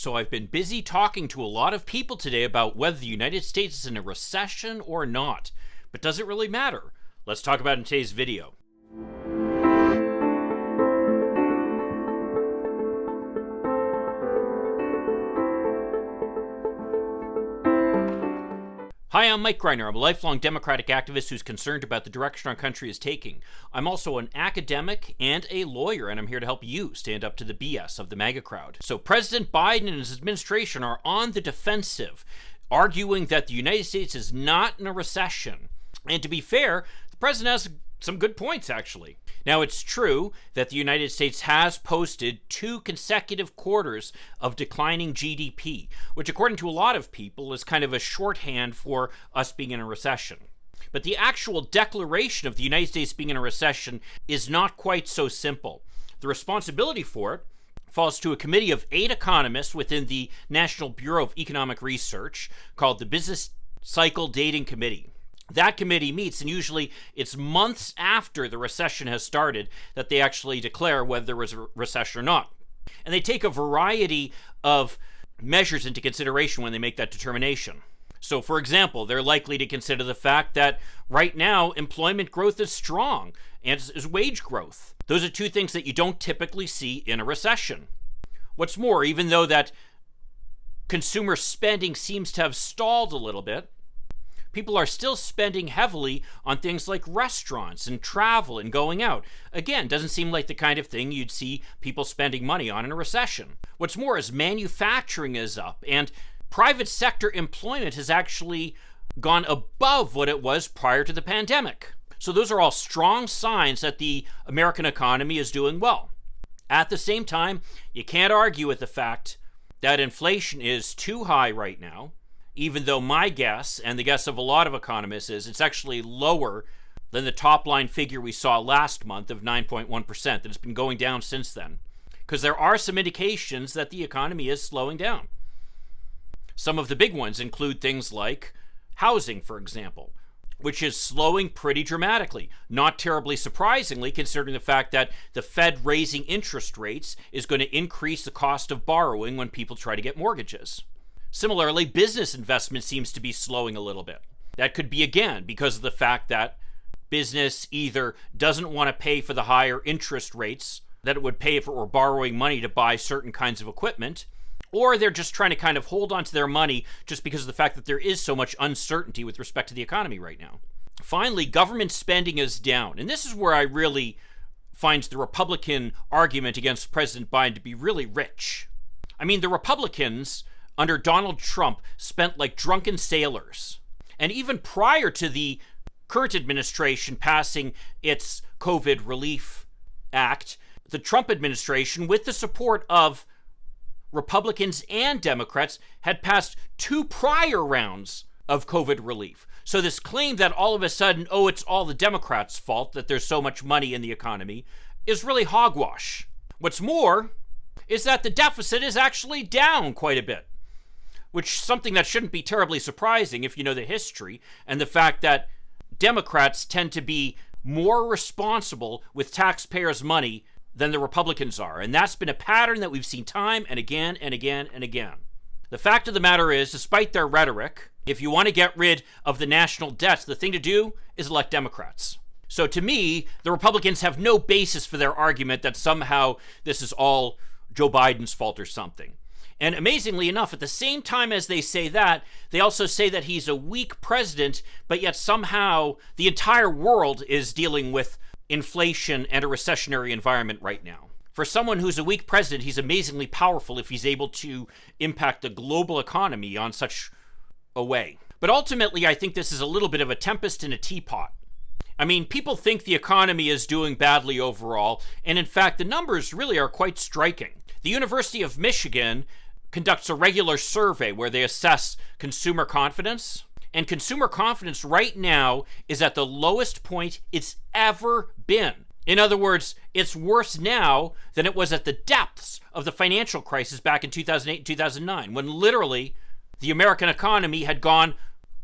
So I've been busy talking to a lot of people today about whether the United States is in a recession or not. But does it really matter? Let's talk about it in today's video. Hi, I'm Mike Greiner. I'm a lifelong Democratic activist who's concerned about the direction our country is taking. I'm also an academic and a lawyer, and I'm here to help you stand up to the BS of the MAGA crowd. So President Biden and his administration are on the defensive, arguing that the United States is not in a recession. And to be fair, the president has some good points, actually. Now, it's true that the United States has posted 2 consecutive quarters of declining GDP, which according to a lot of people is kind of a shorthand for us being in a recession. But the actual declaration of the United States being in a recession is not quite so simple. The responsibility for it falls to a committee of 8 economists within the National Bureau of Economic Research called the Business Cycle Dating Committee. That committee meets, and usually it's months after the recession has started that they actually declare whether there was a recession or not. And they take a variety of measures into consideration when they make that determination. So, for example, they're likely to consider the fact that right now employment growth is strong, and is wage growth. Those are 2 things that you don't typically see in a recession. What's more, even though that consumer spending seems to have stalled a little bit, people are still spending heavily on things like restaurants and travel and going out. Again, doesn't seem like the kind of thing you'd see people spending money on in a recession. What's more is manufacturing is up, and private sector employment has actually gone above what it was prior to the pandemic. So those are all strong signs that the American economy is doing well. At the same time, you can't argue with the fact that inflation is too high right now, even though my guess, and the guess of a lot of economists, is it's actually lower than the top line figure we saw last month of 9.1%, that it's been going down since then. Because there are some indications that the economy is slowing down. Some of the big ones include things like housing, for example, which is slowing pretty dramatically. Not terribly surprisingly, considering the fact that the Fed raising interest rates is going to increase the cost of borrowing when people try to get mortgages. Similarly, business investment seems to be slowing a little bit. That could be, again, because of the fact that business either doesn't want to pay for the higher interest rates that it would pay if it were borrowing money to buy certain kinds of equipment, or they're just trying to kind of hold on to their money just because of the fact that there is so much uncertainty with respect to the economy right now. Finally, government spending is down. And this is where I really find the Republican argument against President Biden to be really rich. I mean, the Republicans under Donald Trump spent like drunken sailors. And even prior to the current administration passing its COVID Relief Act, the Trump administration, with the support of Republicans and Democrats, had passed 2 prior rounds of COVID relief. So this claim that all of a sudden, it's all the Democrats' fault that there's so much money in the economy is really hogwash. What's more is that the deficit is actually down quite a bit, which is something that shouldn't be terribly surprising if you know the history and the fact that Democrats tend to be more responsible with taxpayers' money than the Republicans are. And that's been a pattern that we've seen time and again and again and again. The fact of the matter is, despite their rhetoric, if you want to get rid of the national debts, the thing to do is elect Democrats. So to me, the Republicans have no basis for their argument that somehow this is all Joe Biden's fault or something. And amazingly enough, at the same time as they say that, they also say that he's a weak president, but yet somehow the entire world is dealing with inflation and a recessionary environment right now. For someone who's a weak president, he's amazingly powerful if he's able to impact the global economy on such a way. But ultimately, I think this is a little bit of a tempest in a teapot. I mean, people think the economy is doing badly overall, and in fact, the numbers really are quite striking. The University of Michigan conducts a regular survey where they assess consumer confidence, and consumer confidence right now is at the lowest point it's ever been. In other words, it's worse now than it was at the depths of the financial crisis back in 2008 and 2009, when literally the American economy had gone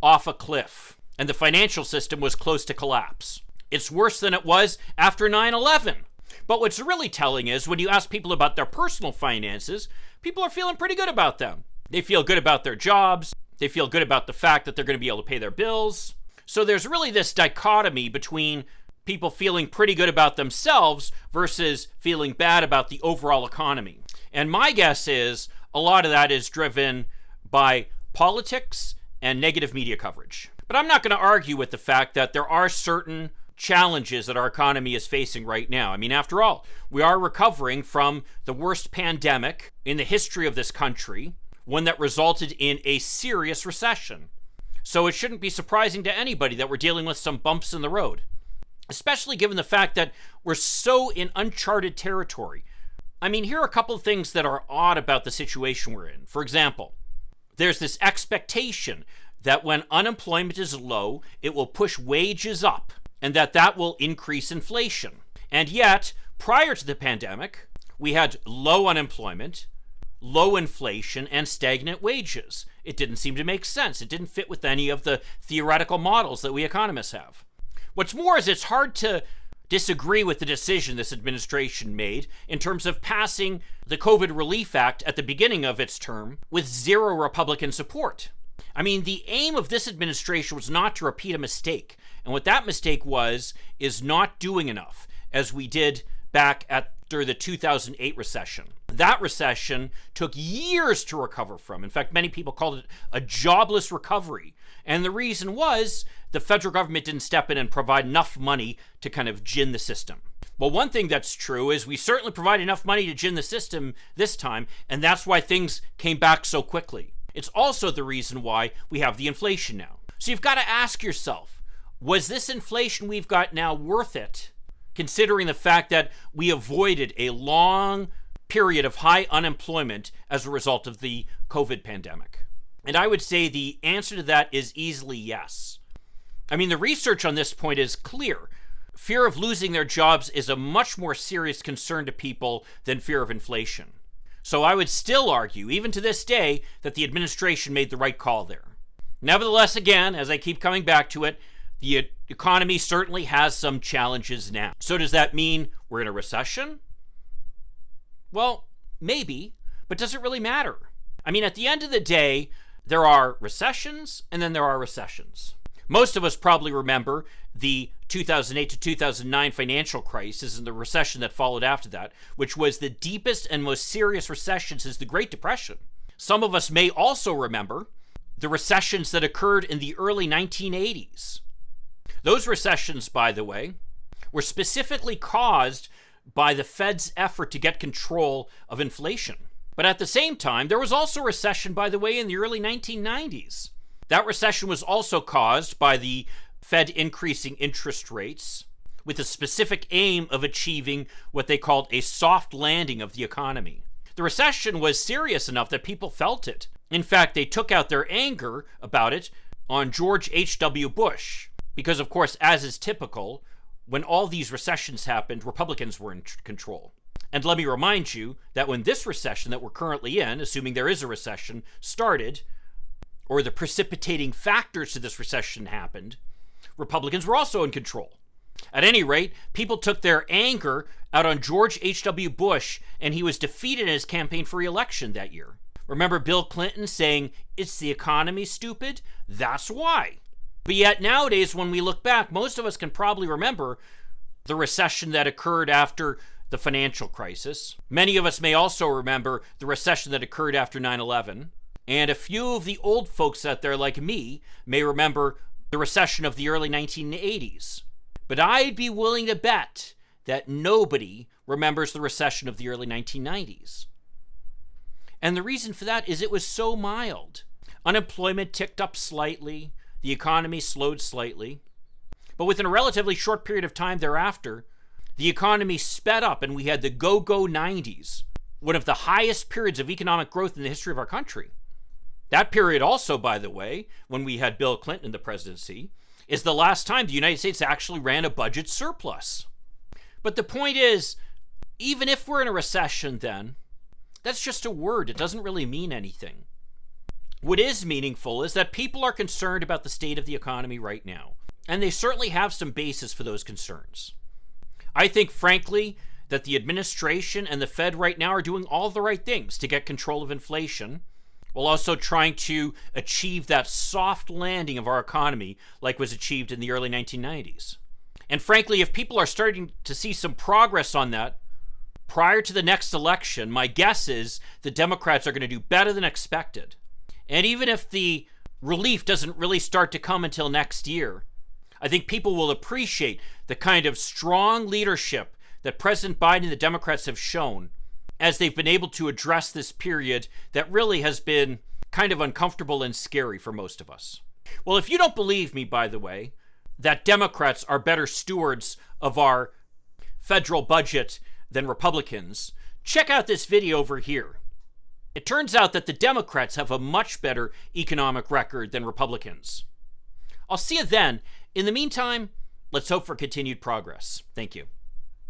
off a cliff and the financial system was close to collapse. It's worse than it was after 9/11. But what's really telling is when you ask people about their personal finances, people are feeling pretty good about them. They feel good about their jobs. They feel good about the fact that they're going to be able to pay their bills. So there's really this dichotomy between people feeling pretty good about themselves versus feeling bad about the overall economy. And my guess is a lot of that is driven by politics and negative media coverage. But I'm not going to argue with the fact that there are certain challenges that our economy is facing right now. I mean, after all, we are recovering from the worst pandemic in the history of this country, one that resulted in a serious recession. So it shouldn't be surprising to anybody that we're dealing with some bumps in the road, especially given the fact that we're so in uncharted territory. I mean, here are a couple of things that are odd about the situation we're in. For example, there's this expectation that when unemployment is low, it will push wages up and that will increase inflation. And yet, prior to the pandemic, we had low unemployment, low inflation, and stagnant wages. It didn't seem to make sense. It didn't fit with any of the theoretical models that we economists have. What's more is it's hard to disagree with the decision this administration made in terms of passing the COVID Relief Act at the beginning of its term with zero Republican support. I mean, the aim of this administration was not to repeat a mistake. And what that mistake is not doing enough, as we did back after the 2008 recession. That recession took years to recover from. In fact, many people called it a jobless recovery. And the reason was the federal government didn't step in and provide enough money to kind of gin the system. Well, one thing that's true is we certainly provide enough money to gin the system this time, and that's why things came back so quickly. It's also the reason why we have the inflation now. So you've got to ask yourself, was this inflation we've got now worth it, considering the fact that we avoided a long period of high unemployment as a result of the COVID pandemic? And I would say the answer to that is easily yes. I mean, the research on this point is clear. Fear of losing their jobs is a much more serious concern to people than fear of inflation. So I would still argue, even to this day, that the administration made the right call there. Nevertheless, again, as I keep coming back to it, the economy certainly has some challenges now. So does that mean we're in a recession? Well, maybe, but does it really matter? I mean, at the end of the day, there are recessions and then there are recessions. Most of us probably remember the 2008 to 2009 financial crisis and the recession that followed after that, which was the deepest and most serious recession since the Great Depression. Some of us may also remember the recessions that occurred in the early 1980s. Those recessions, by the way, were specifically caused by the Fed's effort to get control of inflation. But at the same time, there was also a recession, by the way, in the early 1990s. That recession was also caused by the Fed increasing interest rates with a specific aim of achieving what they called a soft landing of the economy. The recession was serious enough that people felt it. In fact, they took out their anger about it on George H.W. Bush, because, of course, as is typical, when all these recessions happened, Republicans were in control. And let me remind you that when this recession that we're currently in, assuming there is a recession, started, or the precipitating factors to this recession happened, Republicans were also in control. At any rate, people took their anger out on George H.W. Bush, and he was defeated in his campaign for re-election that year. Remember Bill Clinton saying, "It's the economy, stupid? That's why." But yet nowadays, when we look back, most of us can probably remember the recession that occurred after the financial crisis. Many of us may also remember the recession that occurred after 9/11. And a few of the old folks out there like me may remember the recession of the early 1980s. But I'd be willing to bet that nobody remembers the recession of the early 1990s. And the reason for that is it was so mild. Unemployment ticked up slightly, the economy slowed slightly, but within a relatively short period of time thereafter, the economy sped up and we had the go-go 90s, one of the highest periods of economic growth in the history of our country. That period also, by the way, when we had Bill Clinton in the presidency, is the last time the United States actually ran a budget surplus. But the point is, even if we're in a recession then, that's just a word. It doesn't really mean anything. What is meaningful is that people are concerned about the state of the economy right now, and they certainly have some basis for those concerns. I think, frankly, that the administration and the Fed right now are doing all the right things to get control of inflation, while also trying to achieve that soft landing of our economy like was achieved in the early 1990s. And frankly, if people are starting to see some progress on that prior to the next election, my guess is the Democrats are going to do better than expected. And even if the relief doesn't really start to come until next year, I think people will appreciate the kind of strong leadership that President Biden and the Democrats have shown as they've been able to address this period that really has been kind of uncomfortable and scary for most of us. Well, if you don't believe me, by the way, that Democrats are better stewards of our federal budget than Republicans, check out this video over here. It turns out that the Democrats have a much better economic record than Republicans. I'll see you then. In the meantime, let's hope for continued progress. Thank you.